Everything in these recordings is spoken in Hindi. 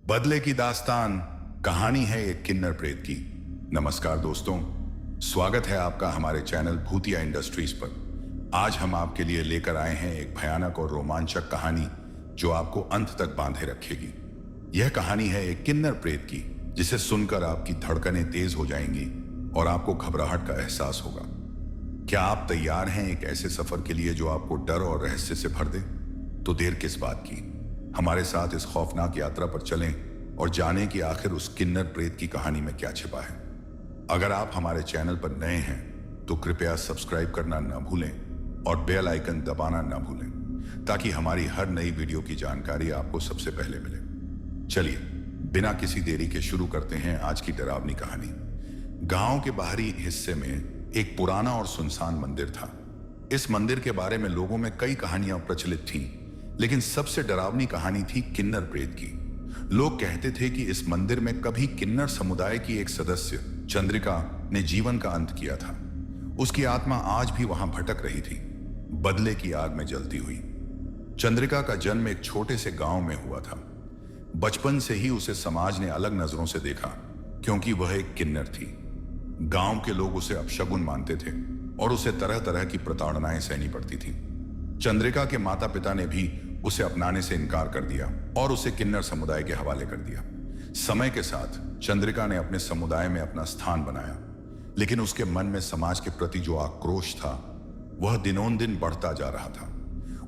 बदले की दास्तान कहानी है एक किन्नर प्रेत की। नमस्कार दोस्तों, स्वागत है आपका हमारे चैनल भूतिया इंडस्ट्रीज पर। आज हम आपके लिए लेकर आए हैं एक भयानक और रोमांचक कहानी जो आपको अंत तक बांधे रखेगी। यह कहानी है एक किन्नर प्रेत की, जिसे सुनकर आपकी धड़कनें तेज हो जाएंगी और आपको घबराहट का एहसास होगा। क्या आप तैयार हैं एक ऐसे सफर के लिए जो आपको डर और रहस्य से भर दे? तो देर किस बात की, हमारे साथ इस खौफनाक यात्रा पर चलें और जानें कि आखिर उस किन्नर प्रेत की कहानी में क्या छिपा है। अगर आप हमारे चैनल पर नए हैं तो कृपया सब्सक्राइब करना न भूलें और बेल आइकन दबाना न भूलें, ताकि हमारी हर नई वीडियो की जानकारी आपको सबसे पहले मिले। चलिए बिना किसी देरी के शुरू करते हैं आज की डरावनी कहानी। गांव के बाहरी हिस्से में एक पुराना और सुनसान मंदिर था। इस मंदिर के बारे में लोगों में कई कहानियां प्रचलित थीं, लेकिन सबसे डरावनी कहानी थी किन्नर प्रेत की। लोग कहते थे कि इस मंदिर में कभी किन्नर समुदाय की एक सदस्य चंद्रिका ने जीवन का अंत किया था। उसकी आत्मा आज भी वहां भटक रही थी, बदले की आग में जलती हुई। चंद्रिका का जन्म एक छोटे से गांव में हुआ था। बचपन से ही उसे समाज ने अलग नजरों से देखा, क्योंकि वह एक किन्नर थी। गांव के लोग उसे अपशगुन मानते थे और उसे तरह तरह की प्रताड़नाएं सहनी पड़ती थी। चंद्रिका के माता पिता ने भी उसे अपनाने से इनकार कर दिया और उसे किन्नर समुदाय के हवाले कर दिया। समय के साथ चंद्रिका ने अपने समुदाय में अपना स्थान बनाया, लेकिन उसके मन में समाज के प्रति जो आक्रोश था वह दिनों दिन बढ़ता जा रहा था।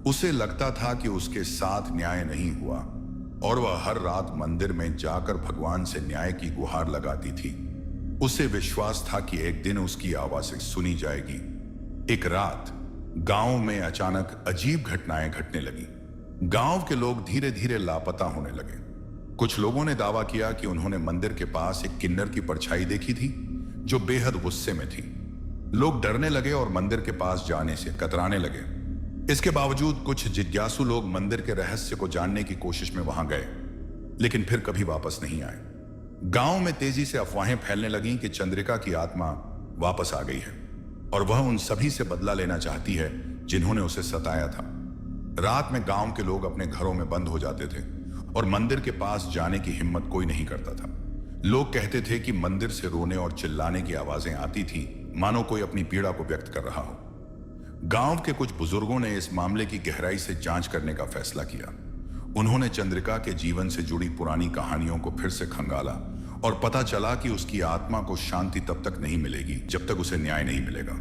उसे लगता था कि उसके साथ न्याय नहीं हुआ और वह हर रात मंदिर में जाकर भगवान से न्याय की गुहार लगाती थी। उसे विश्वास था कि एक दिन उसकी आवाज़ सुनी जाएगी। एक रात गांव में अचानक अजीब घटनाएं घटने लगी। गांव के लोग धीरे धीरे लापता होने लगे। कुछ लोगों ने दावा किया कि उन्होंने मंदिर के पास एक किन्नर की परछाई देखी थी जो बेहद गुस्से में थी। लोग डरने लगे और मंदिर के पास जाने से कतराने लगे। इसके बावजूद कुछ जिज्ञासु लोग मंदिर के रहस्य को जानने की कोशिश में वहां गए, लेकिन फिर कभी वापस नहीं आए। गांव में तेजी से अफवाहें फैलने लगीं कि चंद्रिका की आत्मा वापस आ गई है और वह उन सभी से बदला लेना चाहती है जिन्होंने उसे सताया था। रात में गांव के लोग अपने घरों में बंद हो जाते थे और मंदिर के पास जाने की हिम्मत कोई नहीं करता था। लोग कहते थे कि मंदिर से रोने और चिल्लाने की आवाजें आती थी, मानो कोई अपनी पीड़ा को व्यक्त कर रहा हो। गांव के कुछ बुजुर्गों ने इस मामले की गहराई से जांच करने का फैसला किया। उन्होंने चंद्रिका के जीवन से जुड़ी पुरानी कहानियों को फिर से खंगाला और पता चला कि उसकी आत्मा को शांति तब तक नहीं मिलेगी जब तक उसे न्याय नहीं मिलेगा।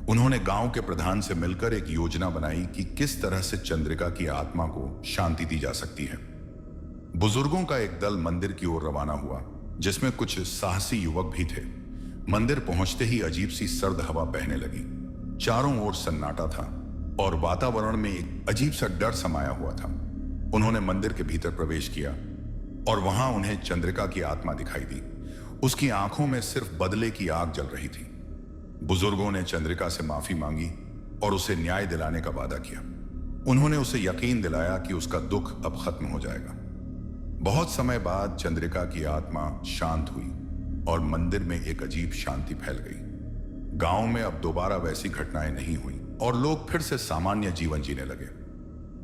उन्होंने गांव के प्रधान से मिलकर एक योजना बनाई कि किस तरह से चंद्रिका की आत्मा को शांति दी जा सकती है। बुजुर्गों का एक दल मंदिर की ओर रवाना हुआ, जिसमें कुछ साहसी युवक भी थे। मंदिर पहुंचते ही अजीब सी सर्द हवा बहने लगी। चारों ओर सन्नाटा था और वातावरण में एक अजीब सा डर समाया हुआ था। उन्होंने मंदिर के भीतर प्रवेश किया और वहां उन्हें चंद्रिका की आत्मा दिखाई दी। उसकी आंखों में सिर्फ बदले की आग जल रही थी। बुजुर्गों ने चंद्रिका से माफी मांगी और उसे न्याय दिलाने का वादा किया। उन्होंने उसे यकीन दिलाया कि उसका दुख अब खत्म हो जाएगा। बहुत समय बाद चंद्रिका की आत्मा शांत हुई और मंदिर में एक अजीब शांति फैल गई। गांव में अब दोबारा वैसी घटनाएं नहीं हुई और लोग फिर से सामान्य जीवन जीने लगे।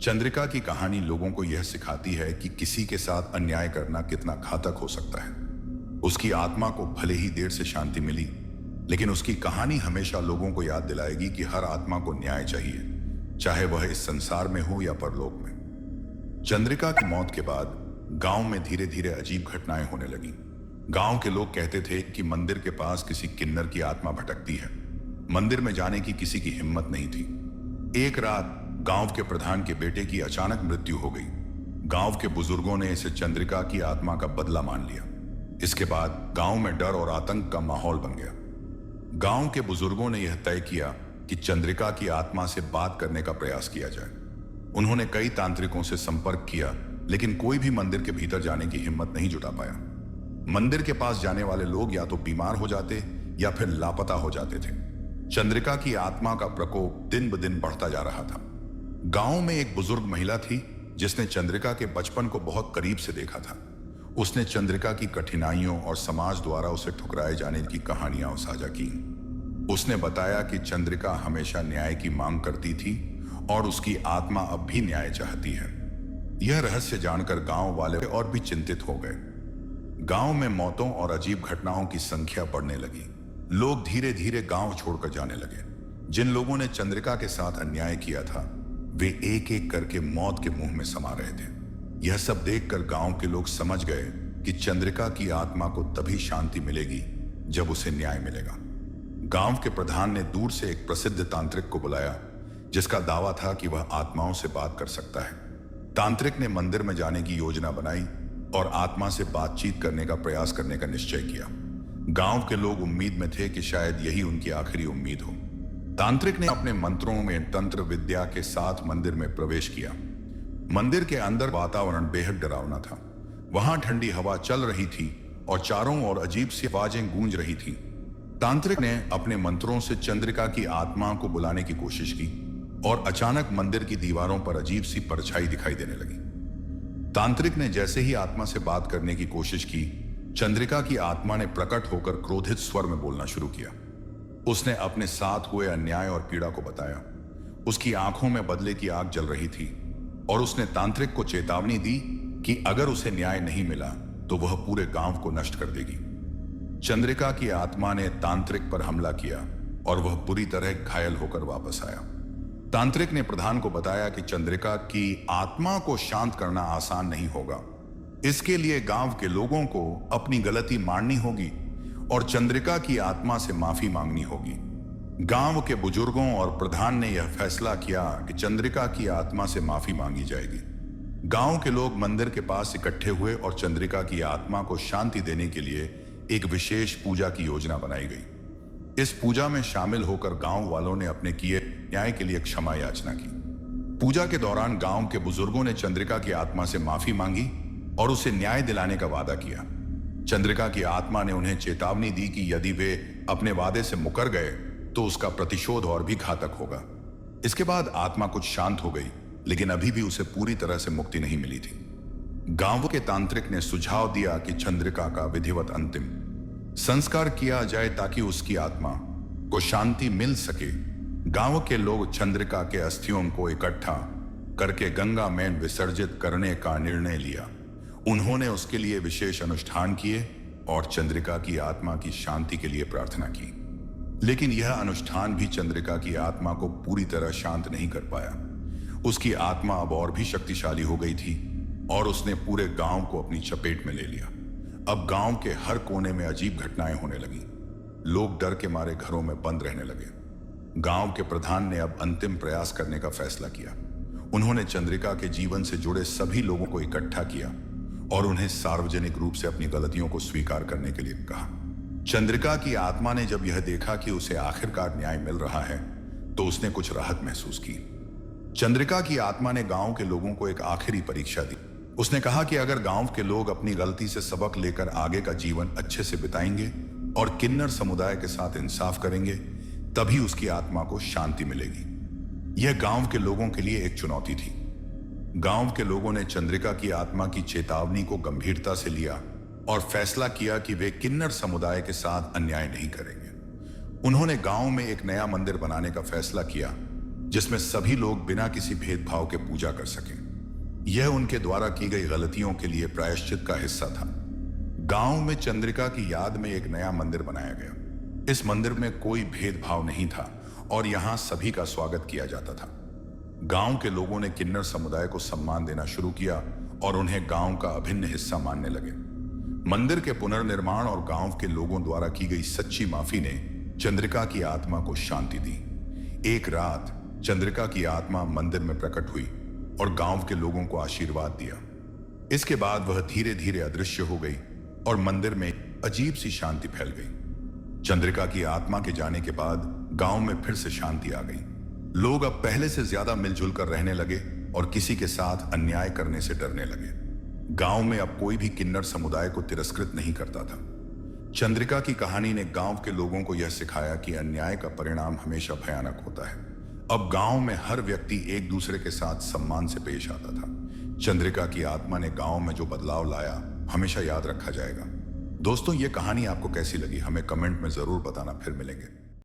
चंद्रिका की कहानी लोगों को यह सिखाती है कि किसी के साथ अन्याय करना कितना घातक हो सकता है। उसकी आत्मा को भले ही देर से शांति मिली, लेकिन उसकी कहानी हमेशा लोगों को याद दिलाएगी कि हर आत्मा को न्याय चाहिए, चाहे वह इस संसार में हो या परलोक में। चंद्रिका की मौत के बाद गांव में धीरे धीरे अजीब घटनाएं होने लगी। गांव के लोग कहते थे कि मंदिर के पास किसी किन्नर की आत्मा भटकती है। मंदिर में जाने की किसी की हिम्मत नहीं थी। एक रात गांव के प्रधान के बेटे की अचानक मृत्यु हो गई। गांव के बुजुर्गों ने इसे चंद्रिका की आत्मा का बदला मान लिया। इसके बाद गांव में डर और आतंक का माहौल बन गया। गांव के बुजुर्गों ने यह तय किया कि चंद्रिका की आत्मा से बात करने का प्रयास किया जाए। उन्होंने कई तांत्रिकों से संपर्क किया, लेकिन कोई भी मंदिर के भीतर जाने की हिम्मत नहीं जुटा पाया। मंदिर के पास जाने वाले लोग या तो बीमार हो जाते या फिर लापता हो जाते थे। चंद्रिका की आत्मा का प्रकोप दिन ब दिन बढ़ता जा रहा था। गांव में एक बुजुर्ग महिला थी जिसने चंद्रिका के बचपन को बहुत करीब से देखा था। उसने चंद्रिका की कठिनाइयों और समाज द्वारा उसे ठुकराए जाने की कहानियां साझा की। उसने बताया कि चंद्रिका हमेशा न्याय की मांग करती थी और उसकी आत्मा अब भी न्याय चाहती है। यह रहस्य जानकर गांव वाले और भी चिंतित हो गए। गांव में मौतों और अजीब घटनाओं की संख्या बढ़ने लगी। लोग धीरे धीरे गांव छोड़कर जाने लगे। जिन लोगों ने चंद्रिका के साथ अन्याय किया था, वे एक एक करके मौत के मुंह में समा रहे थे। यह सब देखकर गांव के लोग समझ गए कि चंद्रिका की आत्मा को तभी शांति मिलेगी जब उसे न्याय मिलेगा। गांव के प्रधान ने दूर से एक प्रसिद्ध तांत्रिक को बुलाया, जिसका दावा था कि वह आत्माओं से बात कर सकता है। तांत्रिक ने मंदिर में जाने की योजना बनाई और आत्मा से बातचीत करने का प्रयास करने का निश्चय किया। गांव के लोग उम्मीद में थे कि शायद यही उनकी आखिरी उम्मीद हो। तांत्रिक ने अपने मंत्रों में तंत्र विद्या के साथ मंदिर में प्रवेश किया। मंदिर के अंदर वातावरण बेहद डरावना था। वहां ठंडी हवा चल रही थी और चारों ओर अजीब सी आवाजें गूंज रही थी। तांत्रिक ने अपने मंत्रों से चंद्रिका की आत्मा को बुलाने की कोशिश की और अचानक मंदिर की दीवारों पर अजीब सी परछाई दिखाई देने लगी। तांत्रिक ने जैसे ही आत्मा से बात करने की कोशिश की, चंद्रिका की आत्मा ने प्रकट होकर क्रोधित स्वर में बोलना शुरू किया। उसने अपने साथ हुए अन्याय और पीड़ा को बताया। उसकी आंखों में बदले की आग जल रही थी और उसने तांत्रिक को चेतावनी दी कि अगर उसे न्याय नहीं मिला तो वह पूरे गांव को नष्ट कर देगी। चंद्रिका की आत्मा ने तांत्रिक पर हमला किया और वह बुरी तरह घायल होकर वापस आया। तांत्रिक ने प्रधान को बताया कि चंद्रिका की आत्मा को शांत करना आसान नहीं होगा। इसके लिए गांव के लोगों को अपनी गलती माननी होगी और चंद्रिका की आत्मा से माफी मांगनी होगी। गांव के बुजुर्गों और प्रधान ने यह फैसला किया कि चंद्रिका की आत्मा से माफी मांगी जाएगी। गांव के लोग मंदिर के पास इकट्ठे हुए और चंद्रिका की आत्मा को शांति देने के लिए एक विशेष पूजा की योजना बनाई गई। इस पूजा में शामिल होकर गांव वालों ने अपने किए न्याय के लिए क्षमा याचना की। पूजा के दौरान गांव के बुजुर्गों ने चंद्रिका की आत्मा से माफी मांगी और उसे न्याय दिलाने का वादा किया। चंद्रिका की आत्मा ने उन्हें चेतावनी दी कि यदि वे अपने वादे से मुकर गए तो उसका प्रतिशोध और भी घातक होगा। इसके बाद आत्मा कुछ शांत हो गई, लेकिन अभी भी उसे पूरी तरह से मुक्ति नहीं मिली थी। गांव के तांत्रिक ने सुझाव दिया कि चंद्रिका का विधिवत अंतिम संस्कार किया जाए ताकि उसकी आत्मा को शांति मिल सके। गांव के लोग चंद्रिका के अस्थियों को इकट्ठा करके गंगा में विसर्जित करने का निर्णय लिया। उन्होंने उसके लिए विशेष अनुष्ठान किए और चंद्रिका की आत्मा की शांति के लिए प्रार्थना की। लेकिन यह अनुष्ठान भी चंद्रिका की आत्मा को पूरी तरह शांत नहीं कर पाया। उसकी आत्मा अब और भी शक्तिशाली हो गई थी और उसने पूरे गांव को अपनी चपेट में ले लिया। अब गांव के हर कोने में अजीब घटनाएं होने लगी। लोग डर के मारे घरों में बंद रहने लगे। गांव के प्रधान ने अब अंतिम प्रयास करने का फैसला किया। उन्होंने चंद्रिका के जीवन से जुड़े सभी लोगों को इकट्ठा किया और उन्हें सार्वजनिक रूप से अपनी गलतियों को स्वीकार करने के लिए कहा। चंद्रिका की आत्मा ने जब यह देखा कि उसे आखिरकार न्याय मिल रहा है तो उसने कुछ राहत महसूस की। चंद्रिका की आत्मा ने गांव के लोगों को एक आखिरी परीक्षा दी। उसने कहा कि अगर गांव के लोग अपनी गलती से सबक लेकर आगे का जीवन अच्छे से बिताएंगे और किन्नर समुदाय के साथ इंसाफ करेंगे, तभी उसकी आत्मा को शांति मिलेगी। यह गांव के लोगों के लिए एक चुनौती थी। गांव के लोगों ने चंद्रिका की आत्मा की चेतावनी को गंभीरता से लिया और फैसला किया कि वे किन्नर समुदाय के साथ अन्याय नहीं करेंगे। उन्होंने गांव में एक नया मंदिर बनाने का फैसला किया जिसमें सभी लोग बिना किसी भेदभाव के पूजा कर सकें। यह उनके द्वारा की गई गलतियों के लिए प्रायश्चित का हिस्सा था। गांव में चंद्रिका की याद में एक नया मंदिर बनाया गया। इस मंदिर में कोई भेदभाव नहीं था और यहां सभी का स्वागत किया जाता था। गांव के लोगों ने किन्नर समुदाय को सम्मान देना शुरू किया और उन्हें गांव का अभिन्न हिस्सा मानने लगे। मंदिर के पुनर्निर्माण और गांव के लोगों द्वारा की गई सच्ची माफी ने चंद्रिका की आत्मा को शांति दी। एक रात चंद्रिका की आत्मा मंदिर में प्रकट हुई और गांव के लोगों को आशीर्वाद दिया। इसके बाद वह धीरे धीरे अदृश्य हो गई और मंदिर में अजीब सी शांति फैल गई। चंद्रिका की आत्मा के जाने के बाद गांव में फिर से शांति आ गई। लोग अब पहले से ज्यादा मिलजुल कर रहने लगे और किसी के साथ अन्याय करने से डरने लगे। गांव में अब कोई भी किन्नर समुदाय को तिरस्कृत नहीं करता था। चंद्रिका की कहानी ने गांव के लोगों को यह सिखाया कि अन्याय का परिणाम हमेशा भयानक होता है। अब गांव में हर व्यक्ति एक दूसरे के साथ सम्मान से पेश आता था। चंद्रिका की आत्मा ने गांव में जो बदलाव लाया हमेशा याद रखा जाएगा। दोस्तों, ये कहानी आपको कैसी लगी हमें कमेंट में जरूर बताना। फिर मिलेंगे।